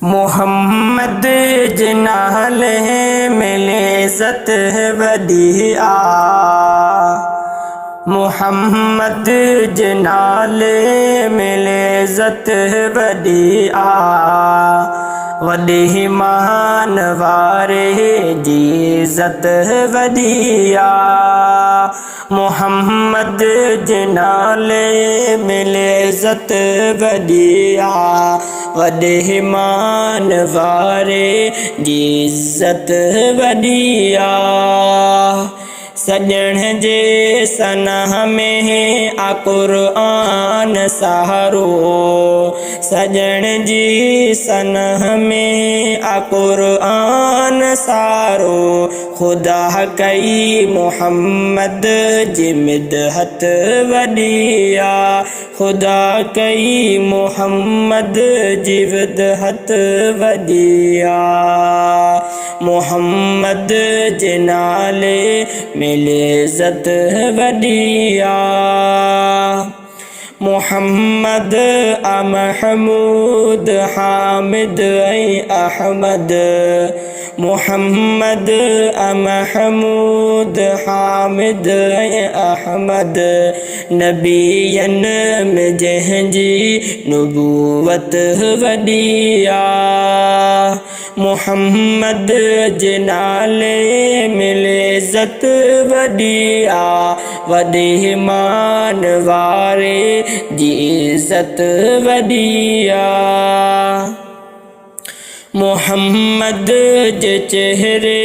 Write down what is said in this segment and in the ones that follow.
मोहम्मद नाले मिले अज़त वदी आ। मोहम्मद नाले मिले अज़त वदी आ। वॾे मान वारे जी इज़त वदी आ। मोहम्मद नाले मिले अज़त वदी आ। वॾे मान वारे जी इज़त वदी आ। सजण जे सनह में आ क़ुरान सहारो। सजण जी सनह में आ क़ुरान सहारो। खुदा कई मोहम्मद जी मिदहत वदी आ। खुदा कई मोहम्मद जी मिदहत वदी आ। मोहम्मद जे नाले मिले अज़त वदी आ। मोहम्मद आ महमूद हामिद ऐं अहमद। मोहम्मद आ महमूद हामिद ऐं अहमद। नबीयन में जंहिंजी नुबूवत वदी आ। मोहम्मद जे नाले मिले अज़त वदी आ। वॾे मान वारे जी इज़त वदी आ। मोहम्मद जे चेहरे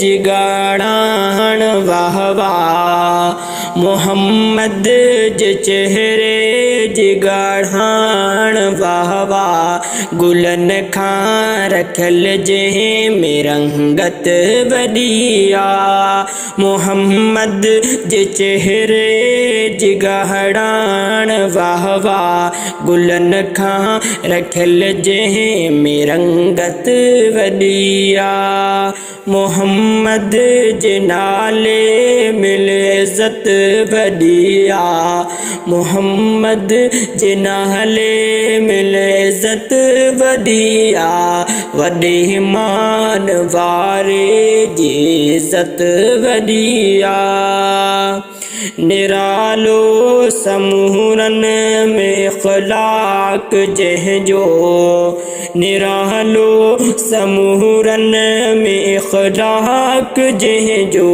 जी ॻाढ़ाण वाह वाह। मोहम्मद जे चेहरे जी ॻाढ़ाण वाह वाह। गुलनि खां रखियल जंहिं में रंगत वदी आ। मोहम्मद जे चेहरे जी ॻाढ़ाण वाह वाह। गुलनि खां रखियल जंहिं में रंगत वदी आ। मोहम्मद जे नाले मिले अज़त वदी आ। मोहम्मद जे नाले मिले अज़त वदी आ। वॾे मान वारे जी इज़त वदी आ। निरालो समूरन में इख़लाक़ जंहिंजो। निरालो समूरन में इख़लाक़ जंहिंजो।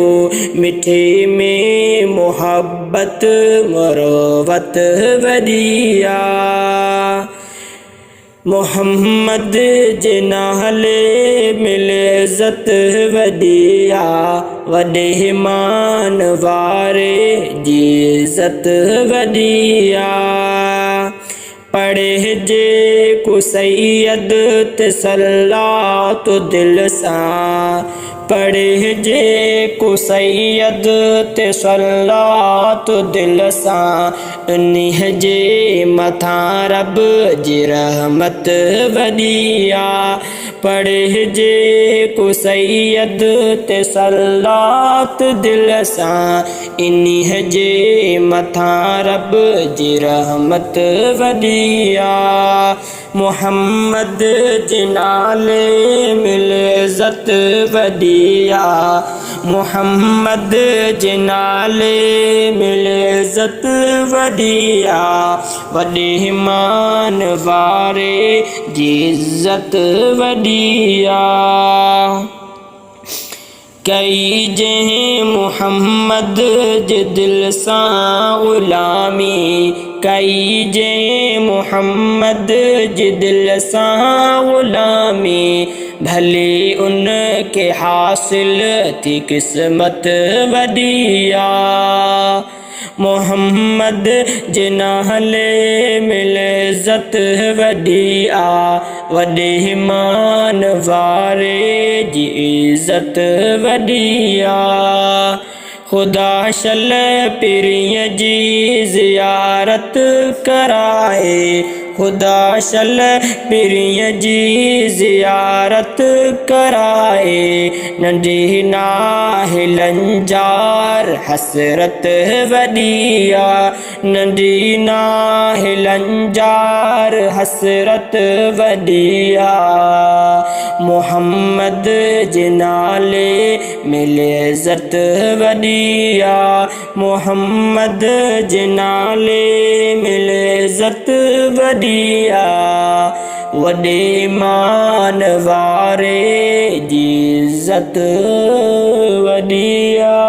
मिठे में मोहब्बत मरोवत वदी आ। मोहम्मद जे नाले मिले अज़त वदी आ। वॾे मान वारे जी इज़त वदी आ। पढ़े जे को सैयद ते सलात दिल सां। पढ़े जे को सैयद ते सलात दिल सां। उन्हीअ जे मथां रब जी रहमत वदी आ। पढ़े जे को सैयद ते सलात दिल सां। इन्हीअ जे मथां रब जी रहमत वदी आ। मोहम्मद जे नाले मिले अज़त वदी आ। मोहम्मद जे नाले मिले अज़त वदी आ। वॾे मान वारे जी इज़त वदी आ। कई जंहिं मोहम्मद जे दिल सां ग़ुलामी। कई जंहिं मोहम्मद जे दिल सां ग़ुलामी। भले उन के हासिल थी क़िस्मत वदी आ। मोहम्मद जे नाले मिले अज़त वदी आ। वॾे मान वारे जी इज़त वदी आ। खुदा शल पिरीअ जी ज़ियारत कराए। खुदा शल पिरीअ जी ज़ियारत कराए नंढी नाहे लंजार हसरत वॾी आहे नंढी नाहे लंजार हसरत वॾी आहे मोहम्मद जे नाले में लज़त वॾी आहे मोहम्मद जे नाले में लज़त वॾी आहे वॾे मान वारे जी इज़त वॾी आहे।